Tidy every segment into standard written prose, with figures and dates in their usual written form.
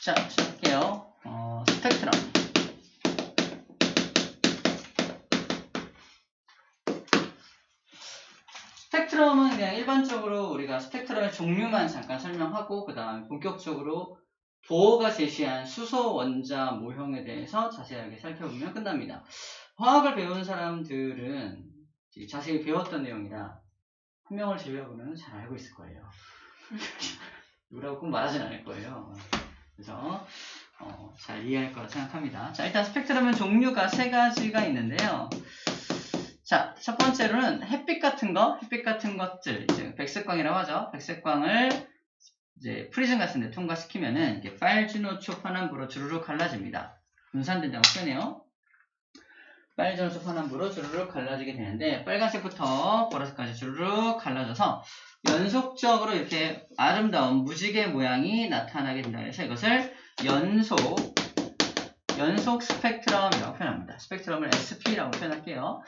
자, 시작할게요. 스펙트럼. 스펙트럼은 그냥 일반적으로 우리가 스펙트럼의 종류만 잠깐 설명하고 그 다음에 본격적으로 보어가 제시한 수소 원자 모형에 대해서 자세하게 살펴보면 끝납니다. 화학을 배우는 사람들은 자세히 배웠던 내용이라 한 명을 제외하고는 잘 알고 있을 거예요. 누구라고 꼭 말하진 않을 거예요. 그래서 잘 이해할 거라 생각합니다. 자, 일단 스펙트럼은 종류가 3가지가 있는데요. 자, 첫 번째로는 햇빛 같은 것들, 이제 백색광이라고 하죠. 백색광을 이제 프리즘 같은 데 통과시키면은 이게 빨주노초 환원부로 주르륵 갈라집니다. 분산된다고 표현해요. 빨주노초 환원부로 주르륵 갈라지게 되는데 빨간색부터 보라색까지 주르륵 갈라져서 연속적으로 이렇게 아름다운 무지개 모양이 나타나게 된다. 그래서 이것을 연속 스펙트럼이라고 표현합니다. 스펙트럼을 SP라고 표현할게요.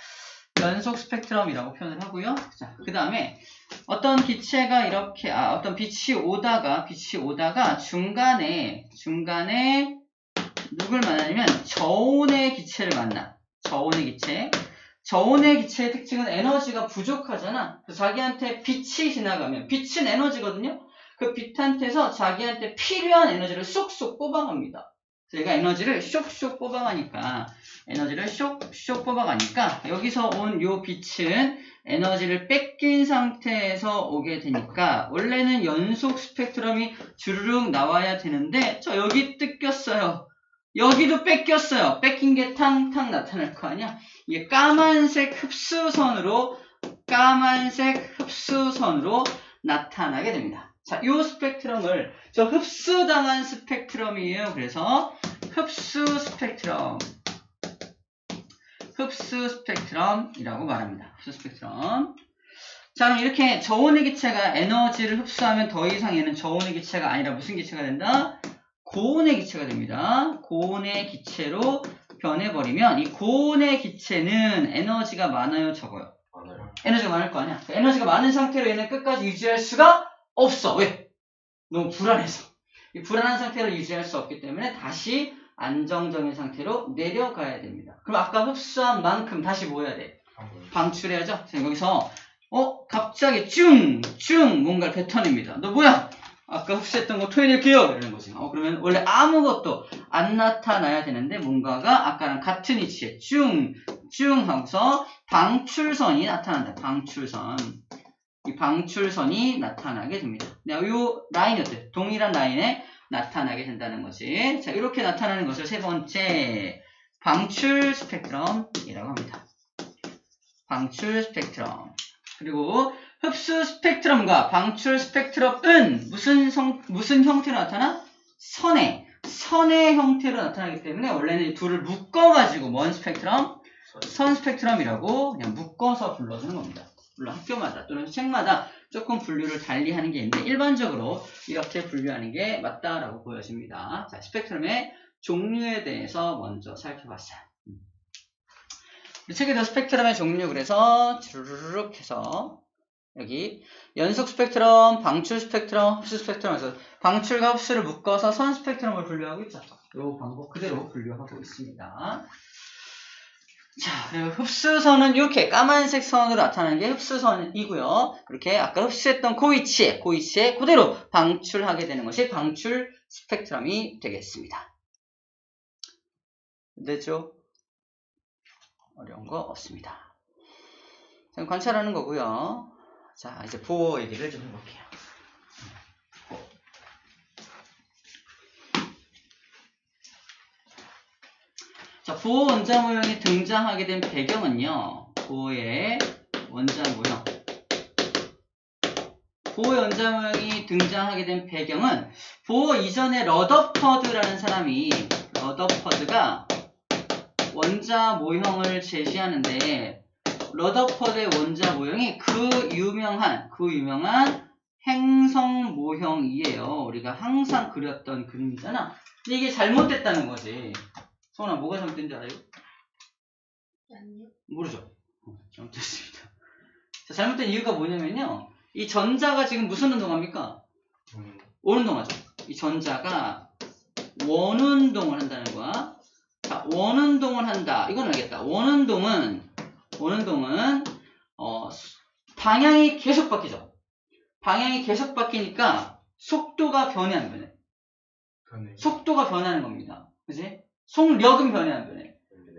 연속 스펙트럼이라고 표현을 하고요. 자, 그 다음에 어떤 기체가 이렇게, 어떤 빛이 오다가 중간에 누굴 만나냐면 저온의 기체를 만나. 저온의 기체의 특징은 에너지가 부족하잖아. 자기한테 빛이 지나가면, 빛은 에너지거든요. 그 빛한테서 자기한테 필요한 에너지를 쏙쏙 뽑아갑니다. 얘가 에너지를 쇽쇽 뽑아가니까 여기서 온 요 빛은 에너지를 뺏긴 상태에서 오게 되니까 원래는 연속 스펙트럼이 주르륵 나와야 되는데 저 여기 뜯겼어요. 여기도 뺏겼어요. 뺏긴 게 탕탕 나타날 거 아니야? 이게 까만색 흡수선으로 나타나게 됩니다. 자, 요 스펙트럼을 저 흡수당한 스펙트럼이에요. 그래서 흡수 스펙트럼이라고 말합니다. 흡수 스펙트럼. 자, 그럼 이렇게 저온의 기체가 에너지를 흡수하면 더 이상 얘는 저온의 기체가 아니라 무슨 기체가 된다? 고온의 기체가 됩니다. 고온의 기체로 변해버리면 이 고온의 기체는 에너지가 많아요, 적어요? 많아요. 에너지가 많을 거 아니야. 에너지가 많은 상태로 얘는 끝까지 유지할 수가 없어. 왜? 너무 불안해서. 이 불안한 상태를 유지할 수 없기 때문에 다시 안정적인 상태로 내려가야 됩니다. 그럼 아까 흡수한 만큼 다시 뭐 해야 돼? 방출해야죠. 여기서 갑자기 쭉 뭔가를 뱉어냅니다. 너 뭐야? 아까 흡수했던 거 토해낼게요. 이러는 거지. 그러면 원래 아무것도 안 나타나야 되는데 뭔가가 아까랑 같은 위치에 쭉 하고서 방출선이 나타난다. 이 방출선이 나타나게 됩니다. 이 라인이었대. 동일한 라인에 나타나게 된다는 거지. 자, 이렇게 나타나는 것을 세 번째 방출 스펙트럼이라고 합니다. 방출 스펙트럼. 그리고 흡수 스펙트럼과 방출 스펙트럼은 무슨 형태로 나타나? 선의 형태로 나타나기 때문에 원래는 이 둘을 묶어가지고 뭔 스펙트럼? 선 스펙트럼이라고 그냥 묶어서 불러주는 겁니다. 물론 학교마다 또는 책마다 조금 분류를 달리 하는 게 있는데 일반적으로 이렇게 분류하는 게 맞다라고 보여집니다. 자, 스펙트럼의 종류에 대해서 먼저 살펴봤어요. 이 책에도 스펙트럼의 종류 그래서 주르륵 해서 여기 연속 스펙트럼, 방출 스펙트럼, 흡수 스펙트럼에서 방출과 흡수를 묶어서 선 스펙트럼을 분류하고 있죠. 이 방법 그대로 분류하고 있습니다. 자, 그리고 흡수선은 이렇게 까만색 선으로 나타나는 게 흡수선이고요. 이렇게 아까 흡수했던 그 위치에 그대로 방출하게 되는 것이 방출 스펙트럼이 되겠습니다. 됐죠? 어려운 거 없습니다. 자, 관찰하는 거고요. 자, 이제 보호 얘기를 좀 해볼게요. 자, 보호 원자 모형이 등장하게 된 배경은요. 보호의 원자 모형이 등장하게 된 배경은 보호 이전에 러더퍼드라는 사람이 러더퍼드가 원자 모형을 제시하는데 러더퍼드의 원자 모형이 그 유명한 행성 모형이에요. 우리가 항상 그렸던 그림이잖아. 근데 이게 잘못됐다는 거지. 소은아, 뭐가 잘못된지 알아요? 아니요. 모르죠. 잘못됐습니다. 자, 잘못된 이유가 뭐냐면요. 이 전자가 지금 무슨 운동합니까? 오운동하죠. 이 전자가 원운동을 한다는 거야. 자, 원운동을 한다. 이건 알겠다. 원운동은 방향이 계속 바뀌죠. 방향이 계속 바뀌니까 속도가 변해 안 변해? 속도가 변하는 겁니다. 그지? 속력은 변해 안 변해?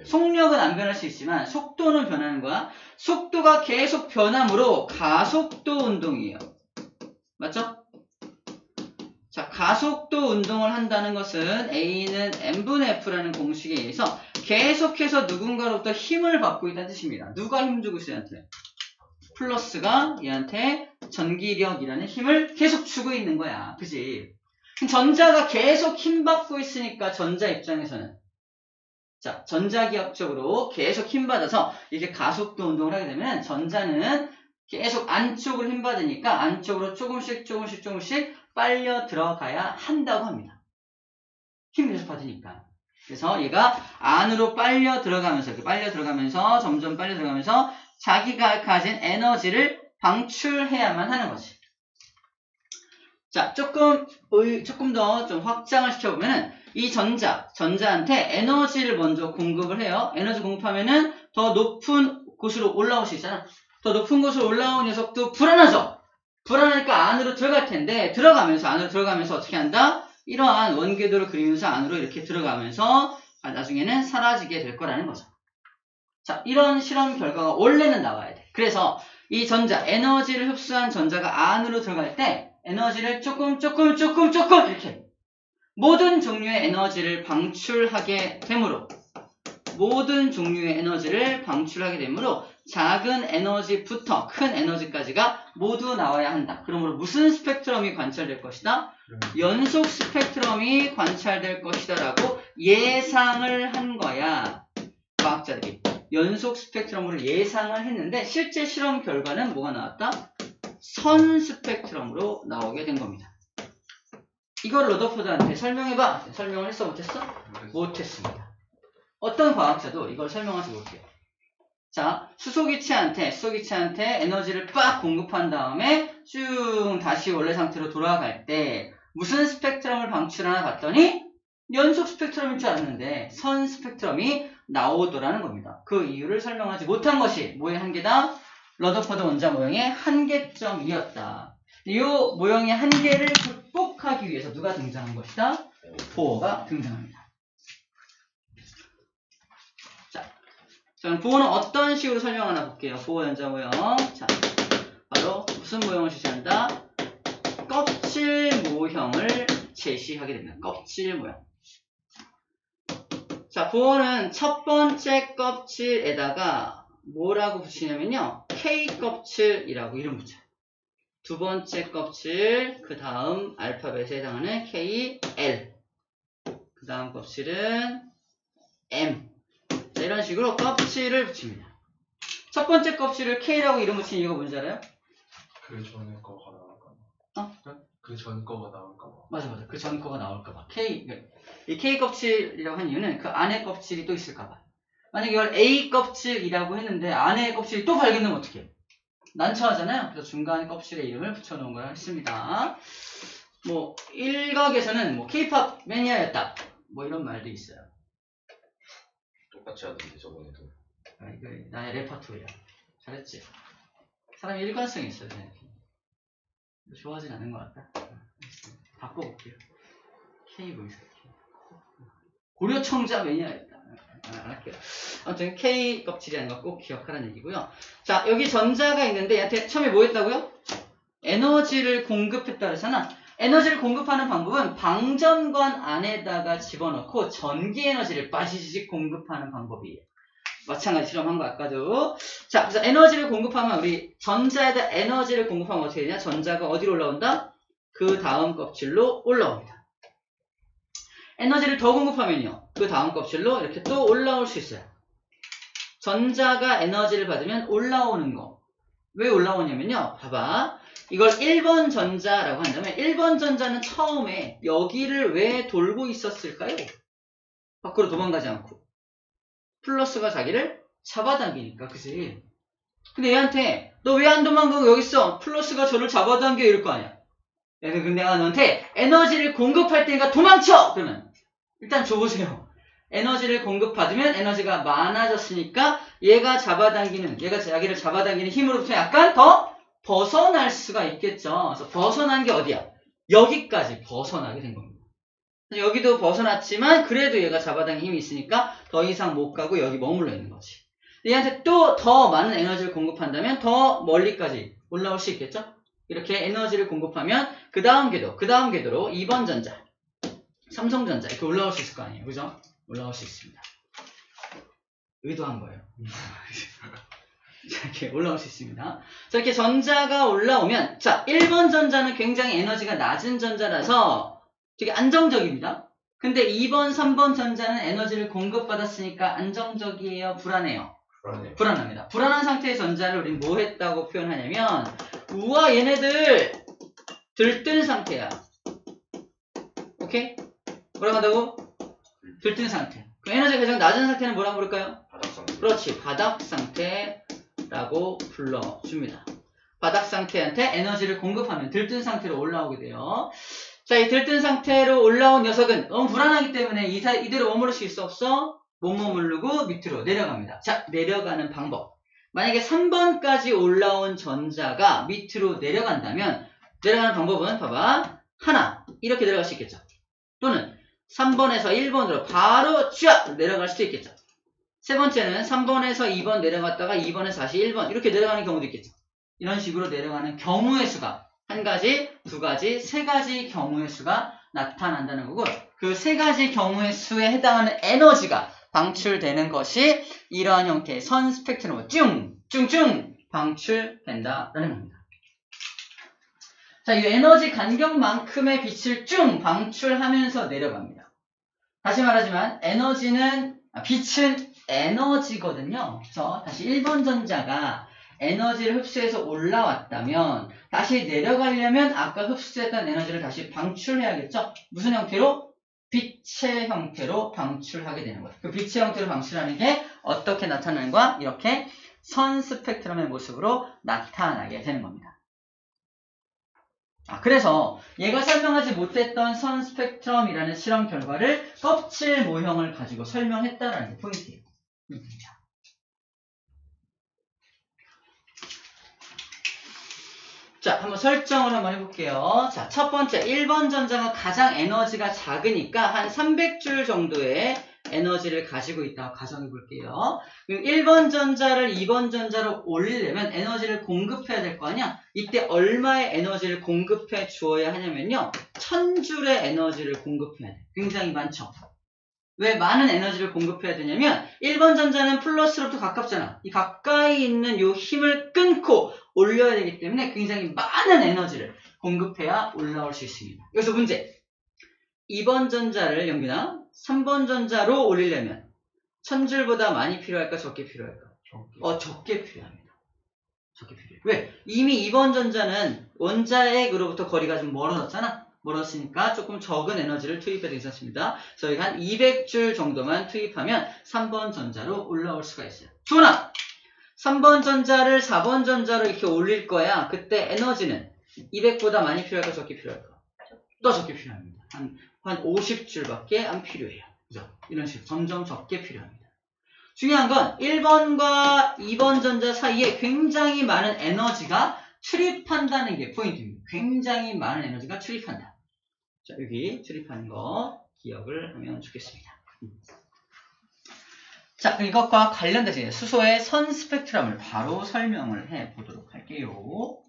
속력은 안 변할 수 있지만 속도는 변하는 거야. 속도가 계속 변함으로 가속도 운동이에요. 맞죠? 자, 가속도 운동을 한다는 것은 A는 N분의 F라는 공식에 의해서 계속해서 누군가로부터 힘을 받고 있다는 뜻입니다. 누가 힘 주고 있어요, 얘한테? 플러스가 얘한테 전기력이라는 힘을 계속 주고 있는 거야. 그지? 전자가 계속 힘 받고 있으니까 전자 입장에서는 자, 전자기압적으로 계속 힘받아서 이렇게 가속도 운동을 하게 되면 전자는 계속 안쪽으로 힘받으니까 안쪽으로 조금씩 빨려 들어가야 한다고 합니다. 힘 계속 받으니까. 그래서 얘가 안으로 빨려 들어가면서 점점 빨려 들어가면서 자기가 가진 에너지를 방출해야만 하는 거지. 자, 조금 더 좀 확장을 시켜보면은 이 전자한테 에너지를 먼저 공급을 해요. 에너지 공급하면은 더 높은 곳으로 올라올 수 있잖아. 더 높은 곳으로 올라온 녀석도 불안하죠? 불안하니까 안으로 들어갈 텐데, 안으로 들어가면서 어떻게 한다? 이러한 원궤도를 그리면서 안으로 이렇게 들어가면서 나중에는 사라지게 될 거라는 거죠. 자, 이런 실험 결과가 원래는 나와야 돼. 그래서 이 에너지를 흡수한 전자가 안으로 들어갈 때 에너지를 조금 이렇게 모든 종류의 에너지를 방출하게 되므로 작은 에너지부터 큰 에너지까지가 모두 나와야 한다. 그러므로 무슨 스펙트럼이 관찰될 것이다? 연속 스펙트럼이 관찰될 것이다 라고 예상을 한 거야. 과학자들이 연속 스펙트럼으로 예상을 했는데 실제 실험 결과는 뭐가 나왔다? 선 스펙트럼으로 나오게 된 겁니다. 이걸 러더포드한테 설명해봐. 설명을 했어? 못했어? 못했습니다. 어떤 과학자도 이걸 설명하지 못해요. 자, 수소기체한테 에너지를 빡 공급한 다음에 쭉 다시 원래 상태로 돌아갈 때 무슨 스펙트럼을 방출하나 봤더니 연속 스펙트럼일 줄 알았는데 선 스펙트럼이 나오더라는 겁니다. 그 이유를 설명하지 못한 것이 뭐의 한계다? 러더포드 원자 모형의 한계점이었다. 이 모형의 한계를 극복하기 위해서 누가 등장한 것이다? 보어가 등장합니다. 자, 저는 보어는 어떤 식으로 설명하나 볼게요. 보어 원자 모형. 자, 바로 무슨 모형을 제시한다? 껍질 모형을 제시하게 됩니다. 껍질 모형. 자, 보어는 첫 번째 껍질에다가 뭐라고 붙이냐면요. K 껍질이라고 이름 붙여요. 두 번째 껍질, 그 다음 알파벳에 해당하는 K, L. 그 다음 껍질은 M. 자, 이런 식으로 껍질을 붙입니다. 첫 번째 껍질을 K라고 이름 붙인 이유가 뭔지 알아요? 그 전에 거가 나올까봐. 그 전 거가 나올까봐. 맞아. 그 전 거가 나올까봐. 이 K 껍질이라고 한 이유는 그 안에 껍질이 또 있을까봐. 만약에 이걸 A 껍질이라고 했는데 안에 껍질이 또 발견되면 어떻게 해요? 난처하잖아요. 그래서 중간 껍질에 이름을 붙여놓은 걸 했습니다. 뭐 일각에서는 K-pop 매니아였다. 뭐 이런 말도 있어요. 똑같이 하던데 저번에도. 이거 나의 레퍼토리야. 잘했지? 사람이 일관성이 있어요. 좋아하진 않은 것 같다. 바꿔볼게요. K 뭐 있어요? 고려청자 매니아였다. 알게요. 아무튼 K 껍질이라는 거 꼭 기억하라는 얘기고요. 자, 여기 전자가 있는데 얘한테 처음에 뭐 했다고요? 에너지를 공급했다 그랬잖아. 에너지를 공급하는 방법은 방전관 안에다가 집어넣고 전기 에너지를 빠지직 공급하는 방법이에요. 마찬가지 실험한 거 아까도. 자, 그래서 에너지를 공급하면 우리 전자에다 에너지를 공급하면 어떻게 되냐? 전자가 어디로 올라온다? 그 다음 껍질로 올라옵니다. 에너지를 더 공급하면요. 그 다음 껍질로 이렇게 또 올라올 수 있어요. 전자가 에너지를 받으면 올라오는 거. 왜 올라오냐면요. 봐봐. 이걸 1번 전자라고 한다면 1번 전자는 처음에 여기를 왜 돌고 있었을까요? 밖으로 도망가지 않고. 플러스가 자기를 잡아당기니까. 그치? 근데 얘한테 너 왜 안 도망가고 여기 있어? 플러스가 저를 잡아당겨 이럴 거 아니야. 근데 내가 너한테 에너지를 공급할 테니까 도망쳐! 그러면 일단 줘보세요. 에너지를 공급받으면 에너지가 많아졌으니까 얘가 자기를 잡아당기는 힘으로부터 약간 더 벗어날 수가 있겠죠. 그래서 벗어난 게 어디야? 여기까지 벗어나게 된 겁니다. 여기도 벗어났지만 그래도 얘가 잡아당기는 힘이 있으니까 더 이상 못 가고 여기 머물러 있는 거지. 얘한테 또 더 많은 에너지를 공급한다면 더 멀리까지 올라올 수 있겠죠? 이렇게 에너지를 공급하면 그 다음 궤도로 2번 전자, 삼성전자 이렇게 올라올 수 있을 거 아니에요. 그죠? 올라올 수 있습니다. 의도한 거예요. 자, 이렇게 올라올 수 있습니다. 자, 이렇게 전자가 올라오면, 자, 1번 전자는 굉장히 에너지가 낮은 전자라서 되게 안정적입니다. 근데 2번, 3번 전자는 에너지를 공급받았으니까 안정적이에요? 불안해요? 불안합니다. 불안한 상태의 전자를 우리는 뭐 했다고 표현하냐면, 우와, 얘네들 들뜬 상태야. 오케이? 뭐라고 한다고? 들뜬 상태. 그럼 에너지가 가장 낮은 상태는 뭐라고 부를까요? 바닥 상태. 그렇지. 바닥 상태라고 불러줍니다. 바닥 상태한테 에너지를 공급하면 들뜬 상태로 올라오게 돼요. 자, 이 들뜬 상태로 올라온 녀석은 너무 불안하기 때문에 이대로 머무를 수 있어 없어? 못 머무르고 밑으로 내려갑니다. 자, 내려가는 방법. 만약에 3번까지 올라온 전자가 밑으로 내려간다면 내려가는 방법은 봐봐. 하나, 이렇게 내려갈 수 있겠죠. 또는 3번에서 1번으로 바로 쫙 내려갈 수도 있겠죠. 세 번째는 3번에서 2번 내려갔다가 2번에서 다시 1번 이렇게 내려가는 경우도 있겠죠. 이런 식으로 내려가는 경우의 수가 한 가지, 두 가지, 세 가지 경우의 수가 나타난다는 거고 그 세 가지 경우의 수에 해당하는 에너지가 방출되는 것이 이러한 형태의 선 스펙트럼으로 쭉 방출된다라는 겁니다. 자, 이 에너지 간격만큼의 빛을 쭉 방출하면서 내려갑니다. 다시 말하지만 빛은 에너지거든요. 그래서 다시 1번 전자가 에너지를 흡수해서 올라왔다면 다시 내려가려면 아까 흡수했던 에너지를 다시 방출해야겠죠? 무슨 형태로? 빛의 형태로 방출하게 되는 거예요. 그 빛의 형태로 방출하는 게 어떻게 나타나는가? 이렇게 선 스펙트럼의 모습으로 나타나게 되는 겁니다. 그래서 얘가 설명하지 못했던 선 스펙트럼이라는 실험 결과를 껍질 모형을 가지고 설명했다라는 게 포인트예요. 자, 한번 설정을 한번 해볼게요. 자, 첫 번째 1번 전자가 가장 에너지가 작으니까 한 300줄 정도의 에너지를 가지고 있다고 가정해 볼게요. 1번 전자를 2번 전자로 올리려면 에너지를 공급해야 될 거 아니야? 이때 얼마의 에너지를 공급해 주어야 하냐면요. 1000줄의 에너지를 공급해야 돼. 굉장히 많죠? 왜 많은 에너지를 공급해야 되냐면 1번 전자는 플러스로부터 가깝잖아. 이 가까이 있는 이 힘을 끊고 올려야 되기 때문에 굉장히 많은 에너지를 공급해야 올라올 수 있습니다. 여기서 문제. 2번 전자를 영균아 3번 전자로 올리려면 1000줄보다 많이 필요할까 적게 필요할까? 적게 필요합니다. 적게 필요해요. 왜? 이미 2번 전자는 원자핵으로부터 거리가 좀 멀어졌잖아. 멀었으니까 조금 적은 에너지를 투입해야 되겠습니다. 저희가 한 200줄 정도만 투입하면 3번 전자로 올라올 수가 있어요. 주원아! 3번 전자를 4번 전자로 이렇게 올릴 거야. 그때 에너지는 200보다 많이 필요할까 적게 필요할까? 더 적게 필요합니다. 한 50줄밖에 안 필요해요. 그죠? 이런 식으로 점점 적게 필요합니다. 중요한 건 1번과 2번 전자 사이에 굉장히 많은 에너지가 출입한다는 게 포인트입니다. 굉장히 많은 에너지가 출입한다. 자, 여기 출입하는 거 기억을 하면 좋겠습니다. 자, 이것과 관련돼서 수소의 선 스펙트럼을 바로 설명을 해 보도록 할게요.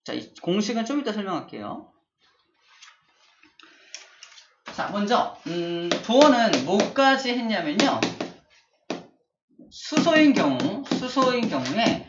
자, 이 공식은 좀 이따 설명할게요. 자, 먼저 도어는 뭐까지 했냐면요. 수소인 경우에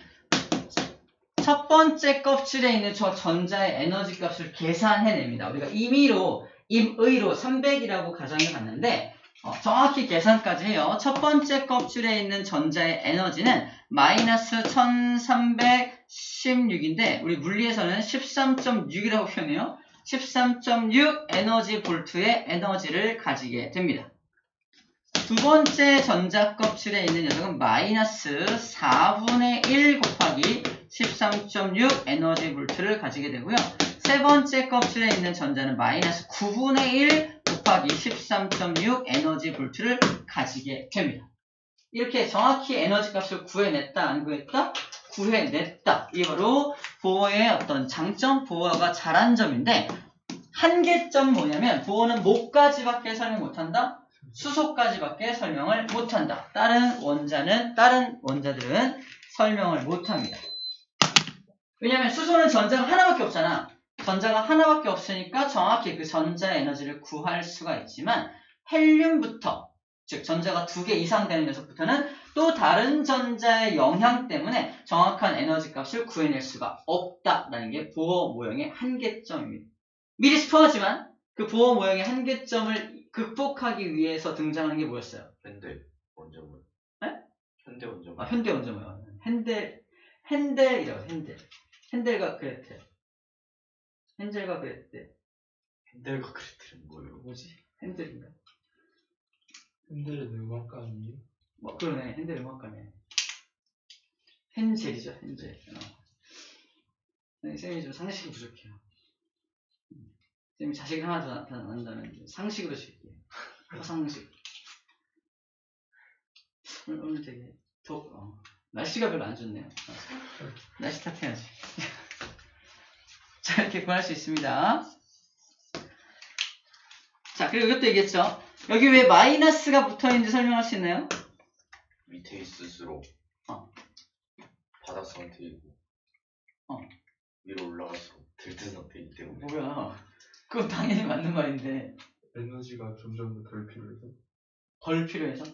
첫 번째 껍질에 있는 저 전자의 에너지 값을 계산해냅니다. 우리가 임의로 300이라고 가정해 봤는데 정확히 계산까지 해요. 첫 번째 껍질에 있는 전자의 에너지는 마이너스 1316인데 우리 물리에서는 13.6이라고 표현해요. 13.6 에너지 볼트의 에너지를 가지게 됩니다. 두 번째 전자 껍질에 있는 녀석은 마이너스 4분의 1 곱하기 13.6 에너지 볼트를 가지게 되고요. 세 번째 껍질에 있는 전자는 마이너스 9분의 1 곱하기 13.6 에너지 볼트를 가지게 됩니다. 이렇게 정확히 에너지 값을 구해냈다, 안 구했다? 구해냈다. 이게 바로 보어의 어떤 장점, 보어가 잘한 점인데, 한계점 뭐냐면, 보어는 뭐까지밖에 설명 못한다? 수소까지밖에 설명을 못한다. 다른 원자들은 설명을 못합니다. 왜냐면 수소는 전자가 하나밖에 없잖아. 전자가 하나밖에 없으니까 정확히 그 전자의 에너지를 구할 수가 있지만, 헬륨부터, 즉 전자가 2개 이상 되는 녀석부터는 또 다른 전자의 영향 때문에 정확한 에너지 값을 구해낼 수가 없다라는 게 보어 모형의 한계점입니다. 미리 스포하지만 그 보어 모형의 한계점을 극복하기 위해서 등장하는 게 뭐였어요? 현대 원자모형. 네? 현대 원자모형. 아, 현대 원자모형. 핸델이라고, 핸델과 그레텔. 핸델과 그레텔. 핸델과 그레텔은 뭐예요? 뭐지? 핸델인가? 핸델은 음악가 아니에요? 뭐, 그러네. 핸델 음악가네. 헨젤이죠, 헨젤. 쌤이 좀 상식이 부족해요. 쌤이 자식을 하나 더 나타난다면 상식으로 줄게요. 상식. 오늘 되게 날씨가 별로 안 좋네요. 날씨 탓해야지. 자, 이렇게 구할 수 있습니다. 자, 그리고 이것도 얘기했죠. 여기 왜 마이너스가 붙어있는지 설명할 수 있나요? 밑에 있을수록 바닥 상태이고 위로 올라갈수록 들뜬 상태이기 때문에. 뭐야? 그건 당연히 맞는 말인데. 에너지가 점점 더 덜 필요해서? 덜 필요해서?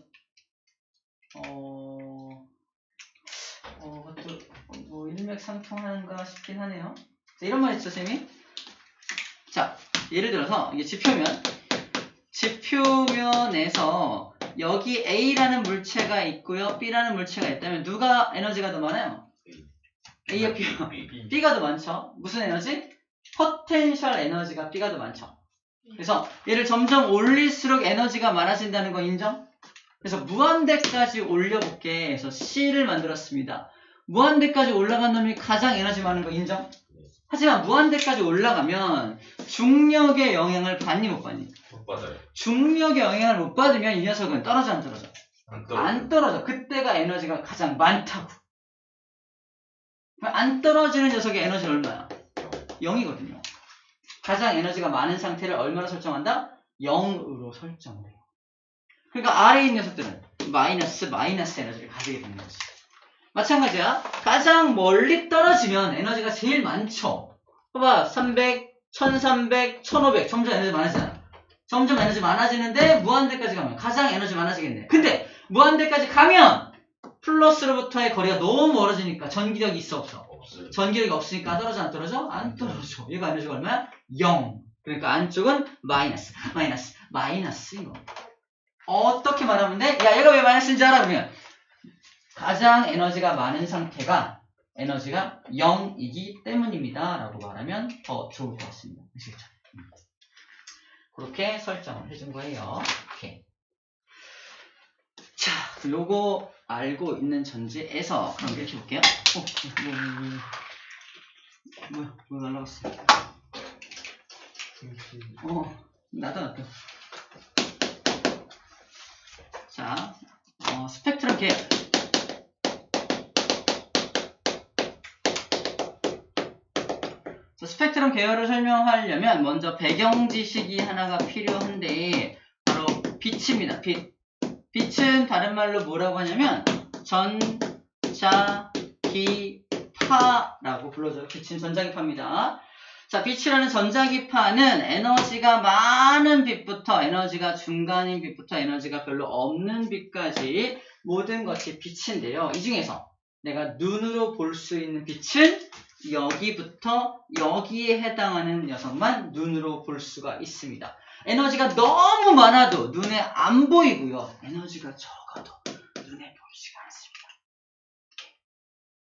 그것도 뭐 일맥상통하는가 싶긴 하네요. 자, 이런 말 있죠, 쌤이? 자, 예를 들어서 이게 지표면에서 여기 A라는 물체가 있고요, B라는 물체가 있다면 누가 에너지가 더 많아요? A와 B가. B가 더 많죠. 무슨 에너지? 포텐셜 에너지가 B가 더 많죠. 그래서 얘를 점점 올릴수록 에너지가 많아진다는 거 인정? 그래서 무한대까지 올려볼게 해서 C를 만들었습니다. 무한대까지 올라간 놈이 가장 에너지 많은 거 인정? 하지만 무한대까지 올라가면 중력의 영향을 받니 못 받니? 못 받아요. 중력의 영향을 못 받으면 이 녀석은 떨어져 안 떨어져? 안 떨어져. 그때가 에너지가 가장 많다고. 안 떨어지는 녀석의 에너지는 얼마야? 0이거든요. 가장 에너지가 많은 상태를 얼마로 설정한다? 0으로 설정을 해요. 그러니까 아래에 있는 녀석들은 마이너스 에너지를 가지게 되는 거지. 마찬가지야. 가장 멀리 떨어지면 에너지가 제일 많죠. 봐봐. 300, 1300, 1500 점점 에너지 많아지잖아. 점점 에너지 많아지는데 무한대까지 가면 가장 에너지 많아지겠네. 근데 무한대까지 가면 플러스로부터의 거리가 너무 멀어지니까 전기력이 있어 없어? 없어요. 전기력이 없으니까 떨어져 안 떨어져? 안 떨어져. 얘가 에너지가 얼마야? 0. 그러니까 안쪽은 마이너스인 거. 어떻게 말하면 돼? 야, 얘가 왜 마이너스인지 알아? 그러면 가장 에너지가 많은 상태가 에너지가 0이기 때문입니다. 라고 말하면 더 좋을 것 같습니다. 아시겠죠? 그렇게 설정을 해준 거예요. 오케이. 자, 요거 알고 있는 전제에서 그럼 이렇게 볼게요. 뭐야, 날라갔어. 나도. 자, 스펙트럼 계열. 스펙트럼 계열을 설명하려면 먼저 배경 지식이 하나가 필요한데 바로 빛입니다. 빛은 다른 말로 뭐라고 하냐면 전자기파라고 불러줘요. 빛은 전자기파입니다. 자, 빛이라는 전자기파는 에너지가 많은 빛부터 에너지가 중간인 빛부터 에너지가 별로 없는 빛까지 모든 것이 빛인데요. 이 중에서 내가 눈으로 볼 수 있는 빛은 여기부터 여기에 해당하는 녀석만 눈으로 볼 수가 있습니다. 에너지가 너무 많아도 눈에 안 보이고요. 에너지가 적어도 눈에 보이지가 않습니다.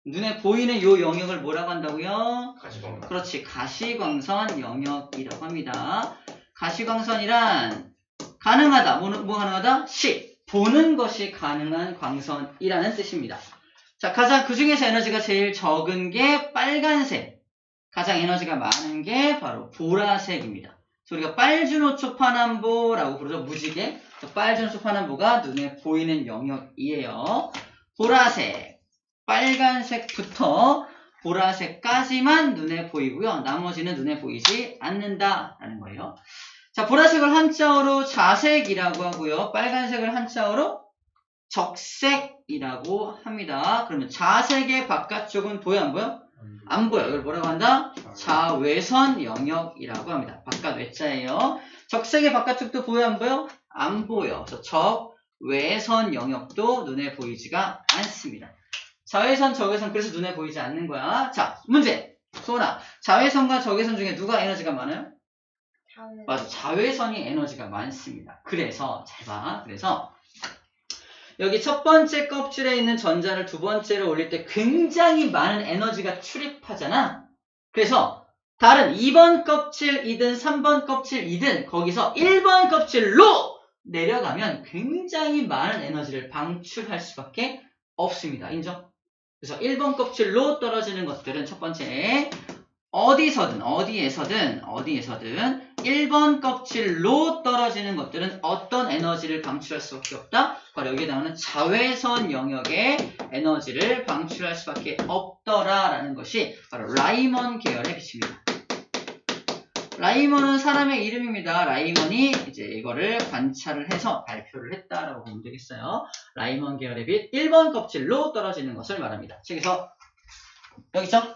눈에 보이는 요 영역을 뭐라고 한다고요? 가시광선. 그렇지. 가시광선 영역이라고 합니다. 가시광선이란 가능하다. 뭐 가능하다? 시. 보는 것이 가능한 광선이라는 뜻입니다. 자, 가장 그 중에서 에너지가 제일 적은 게 빨간색. 가장 에너지가 많은 게 바로 보라색입니다. 우리가 빨주노초파남보라고 부르죠. 무지개. 빨주노초파남보가 눈에 보이는 영역이에요. 보라색, 빨간색부터 보라색까지만 눈에 보이고요. 나머지는 눈에 보이지 않는다라는 거예요. 자, 보라색을 한자어로 자색이라고 하고요. 빨간색을 한자어로 적색이라고 합니다. 그러면 자색의 바깥쪽은 보여 안 보여? 안 보여. 이걸 뭐라고 한다? 자외선 영역이라고 합니다. 바깥 외자예요. 적색의 바깥쪽도 보여 안 보여? 안 보여. 그래서 적외선 영역도 눈에 보이지가 않습니다. 자외선, 적외선 그래서 눈에 보이지 않는 거야. 자, 문제. 소은아, 자외선과 적외선 중에 누가 에너지가 많아요? 자외선. 맞아. 자외선이 에너지가 많습니다. 그래서 잘 봐. 그래서 여기 첫 번째 껍질에 있는 전자를 두 번째로 올릴 때 굉장히 많은 에너지가 출입하잖아. 그래서 다른 2번 껍질이든 3번 껍질이든 거기서 1번 껍질로 내려가면 굉장히 많은 에너지를 방출할 수밖에 없습니다. 인정? 그래서 1번 껍질로 떨어지는 것들은 첫 번째 어디에서든 1번 껍질로 떨어지는 것들은 어떤 에너지를 방출할 수밖에 없다? 바로 여기에 나오는 자외선 영역의 에너지를 방출할 수밖에 없더라라는 것이 바로 라이먼 계열의 빛입니다. 라이먼은 사람의 이름입니다. 라이먼이 이제 이거를 관찰을 해서 발표를 했다라고 보면 되겠어요. 라이먼 계열의 빛 1번 껍질로 떨어지는 것을 말합니다. 그래서 여기 있죠?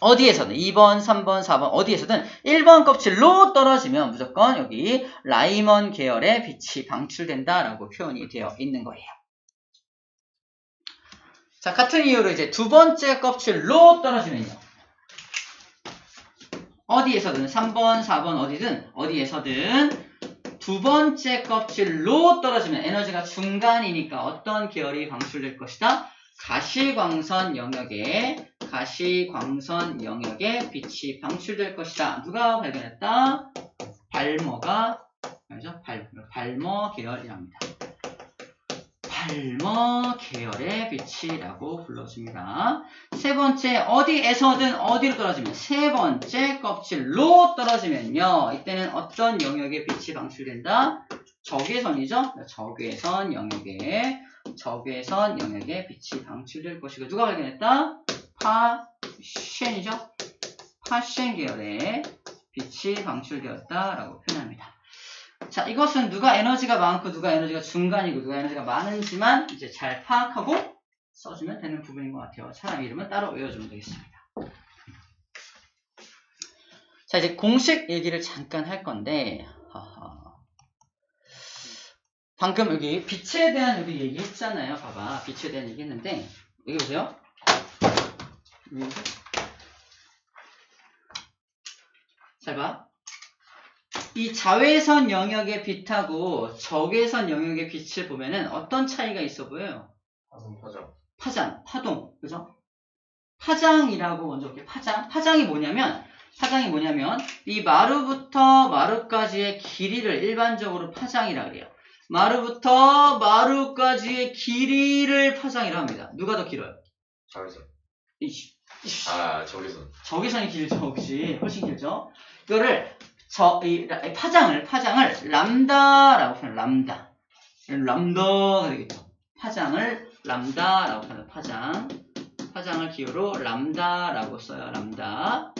어디에서든 2번, 3번, 4번 어디에서든 1번 껍질로 떨어지면 무조건 여기 라이먼 계열의 빛이 방출된다라고 표현이 되어 있는 거예요. 자, 같은 이유로 이제 두 번째 껍질로 떨어지면요. 어디에서든 3번, 4번 어디에서든 두 번째 껍질로 떨어지면 에너지가 중간이니까 어떤 계열이 방출될 것이다? 가시광선 영역에 빛이 방출될 것이다. 누가 발견했다? 발머가 아니죠? 발머 계열이랍니다. 발머 계열의 빛이라고 불러줍니다. 세 번째, 어디에서든 어디로 떨어지면 세 번째 껍질로 떨어지면요. 이때는 어떤 영역의 빛이 방출된다? 적외선이죠? 적외선 영역에 빛이 방출될 것이고 누가 발견했다? 파쉔이죠? 파쉔 계열의 빛이 방출되었다라고 표현합니다. 자, 이것은 누가 에너지가 많고 누가 에너지가 중간이고 누가 에너지가 많은지만 이제 잘 파악하고 써주면 되는 부분인 것 같아요. 사람 이름은 따로 외워주면 되겠습니다. 자, 이제 공식 얘기를 잠깐 할 건데 방금 여기 빛에 대한 여기 얘기했잖아요. 봐봐. 빛에 대한 얘기했는데 여기 보세요. 잘 봐. 이 자외선 영역의 빛하고 적외선 영역의 빛을 보면은 어떤 차이가 있어 보여요? 파장, 그죠? 파장이라고 먼저 볼게요. 파장이 뭐냐면 이 마루부터 마루까지의 길이를 일반적으로 파장이라 그래요. 마루부터 마루까지의 길이를 파장이라 합니다. 누가 더 길어요? 자외선. 적외선. 적외선이 길죠, 혹시 훨씬 길죠? 이거를 파장을 람다라고 표현해요. 람다가 되겠죠. 파장을 람다라고 표현해요. 파장을 기호로 람다라고 써요. 람다.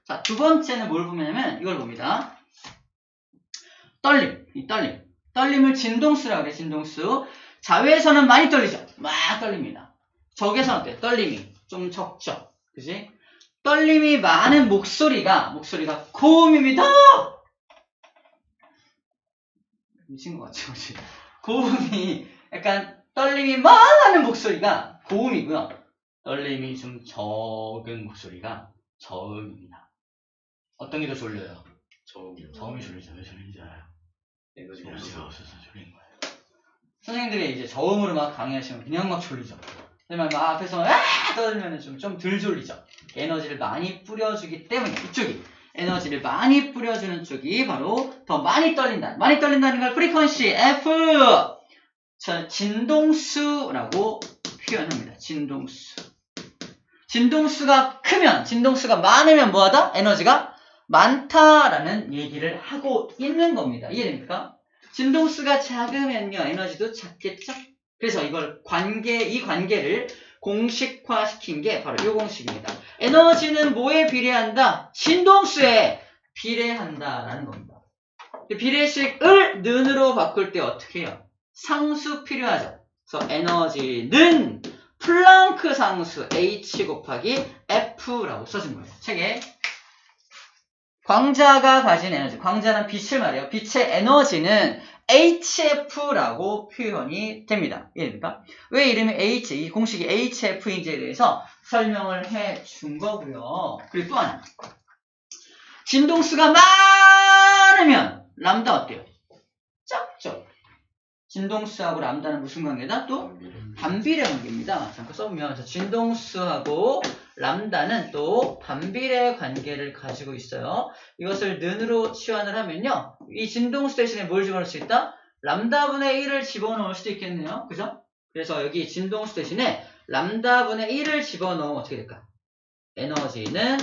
자, 두 번째는 뭘 보냐면 이걸 봅니다. 떨림을 진동수라고 그래요. 진동수. 자외선은 많이 떨리죠. 막 떨립니다. 적외선 어때? 떨림이 좀 적죠. 그지? 떨림이 많은 목소리가 고음입니다. 미친 것 같죠, 그치? 고음이 약간 떨림이 많은 목소리가 고음이고요. 떨림이 좀 적은 목소리가 저음입니다. 어떤 게 더 졸려요? 저음이 졸리죠. 왜 졸린지 알아요? 에너지가 없어서 졸린 거예요. 선생님들이 이제 저음으로 막 강의하시면 그냥 막 졸리죠. 하지만 막 앞에서 떠들면 좀 덜 졸리죠. 에너지를 많이 뿌려주기 때문에 이쪽이 에너지를 많이 뿌려주는 쪽이 바로 더 많이 떨린다는 걸 프리퀀시 F 진동수라고 표현합니다. 진동수가 크면, 진동수가 많으면 뭐하다? 에너지가 많다라는 얘기를 하고 있는 겁니다. 이해됩니까? 진동수가 작으면요, 에너지도 작겠죠? 그래서 이 관계를 공식화시킨 게 바로 이 공식입니다. 에너지는 뭐에 비례한다? 진동수에 비례한다라는 겁니다. 비례식을 는으로 바꿀 때 어떻게 해요? 상수 필요하죠. 그래서 에너지는 플랑크 상수 H 곱하기 F라고 써준 거예요. 책에 광자가 가진 에너지, 광자는 빛을 말해요. 빛의 에너지는 HF라고 표현이 됩니다. 이해됩니까? 왜 이름이 이 공식이 HF인지에 대해서 설명을 해 준 거고요. 그리고 또 하나. 진동수가 많으면 람다 어때요? 작죠? 진동수하고 람다는 무슨 관계다? 또 반비례 관계입니다. 잠깐 써보면 진동수하고 람다는 또 반비례 관계를 가지고 있어요. 이것을 는으로 치환을 하면요. 이 진동수 대신에 뭘 집어넣을 수 있다? 람다분의 1을 집어넣을 수도 있겠네요. 그죠? 그래서 여기 진동수 대신에 람다분의 1을 집어넣으면 어떻게 될까? 에너지는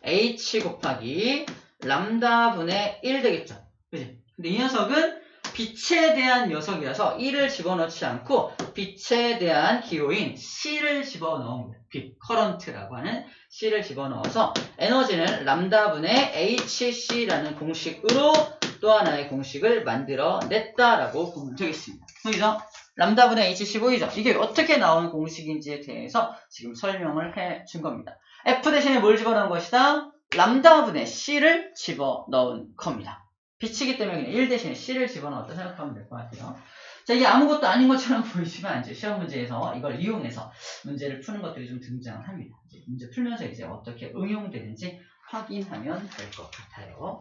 H 곱하기 람다분의 1 되겠죠. 그지? 근데 이 녀석은 빛에 대한 녀석이라서 1을 집어넣지 않고 빛에 대한 기호인 C를 집어넣습니다. 빛, 커런트라고 하는 C를 집어넣어서 에너지는 람다분의 HC라는 공식으로 또 하나의 공식을 만들어냈다라고 보면 되겠습니다. 보이죠? 람다분의 HC 보이죠? 이게 어떻게 나오는 공식인지에 대해서 지금 설명을 해준 겁니다. F 대신에 뭘 집어넣은 것이다? 람다분의 C를 집어넣은 겁니다. 빛이기 때문에 그냥 1 대신에 C를 집어넣었다 생각하면 될 것 같아요. 자, 이게 아무것도 아닌 것처럼 보이지만 이제 시험 문제에서 이걸 이용해서 문제를 푸는 것들이 좀 등장을 합니다. 이제 문제 풀면서 이제 어떻게 응용되는지 확인하면 될 것 같아요.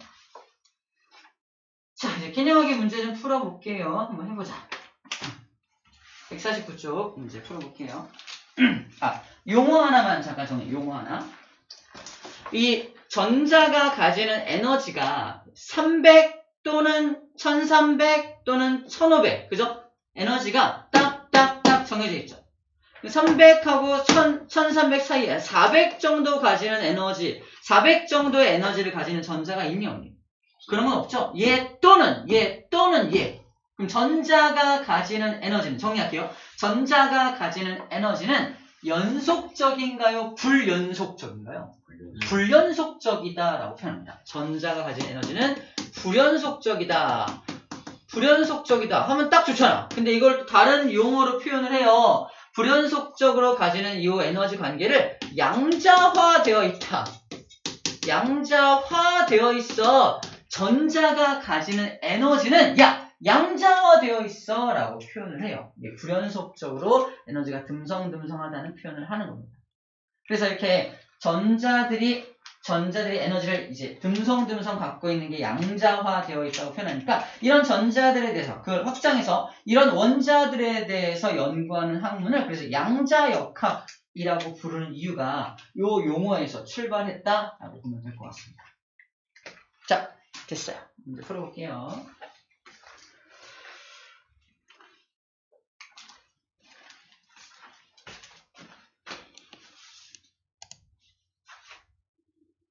자, 이제 개념하기 문제 좀 풀어볼게요. 한번 해보자. 149쪽 문제 풀어볼게요. 용어 하나만 잠깐 정해. 용어 하나. 이 전자가 가지는 에너지가 300 또는 1300 또는 1500. 그죠? 에너지가 딱딱딱 정해져 있죠. 300하고 1300 사이에 400 정도 가지는 에너지, 400 정도의 에너지를 가지는 전자가 있니 없니? 그런 건 없죠. 얘 또는 얘. 그럼 전자가 가지는 에너지는 정리할게요. 전자가 가지는 에너지는 연속적인가요? 불연속적인가요? 불연속적이다라고 표현합니다. 전자가 가진 에너지는 불연속적이다. 불연속적이다 하면 딱 좋잖아. 근데 이걸 다른 용어로 표현을 해요. 불연속적으로 가지는 이 에너지 관계를 양자화되어 있다. 양자화되어 있어. 전자가 가지는 에너지는 양자화되어 있어 라고 표현을 해요. 불연속적으로 에너지가 듬성듬성하다는 표현을 하는 겁니다. 그래서 이렇게 전자들이 에너지를 이제 듬성듬성 갖고 있는 게 양자화되어 있다고 표현하니까 이런 전자들에 대해서 그걸 확장해서 이런 원자들에 대해서 연구하는 학문을 그래서 양자역학이라고 부르는 이유가 이 용어에서 출발했다라고 보면 될 것 같습니다. 자, 됐어요. 이제 풀어볼게요.